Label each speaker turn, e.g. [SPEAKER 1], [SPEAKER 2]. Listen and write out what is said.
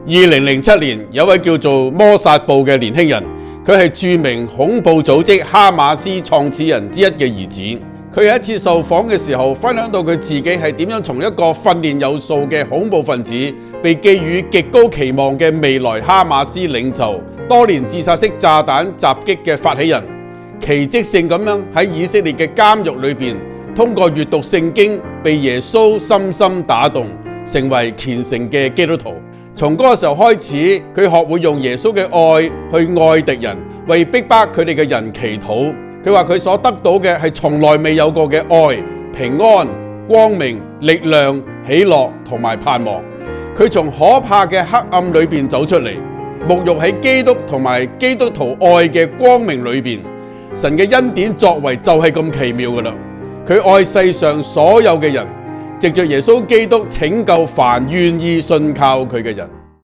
[SPEAKER 1] 2007年，有位叫做摩薩布嘅年輕人，佢係著名恐怖組織哈馬斯創始人之一嘅兒子。佢喺一次受訪嘅時候，分享到佢自己係點樣從一個訓練有素嘅恐怖分子，被寄予極高期望嘅未來哈馬斯領袖，多年自殺式炸彈襲擊嘅發起人，奇蹟性咁樣喺以色列嘅監獄裏邊，通過閱讀聖經，被耶穌深深打動，成為虔誠嘅基督徒。從嗰個時候開始，佢學會用耶穌嘅愛去愛敵人，為逼迫佢哋嘅人祈禱。佢話佢所得到嘅係從來未有過嘅愛、平安、光明、力量、喜樂同埋盼望。佢從可怕嘅黑暗裏邊走出嚟，沐浴喺基督同埋基督徒愛嘅光明裏邊。神嘅恩典作為就係咁奇妙噶啦。佢愛世上所有嘅人，藉着耶穌基督拯救凡願意信靠佢嘅人。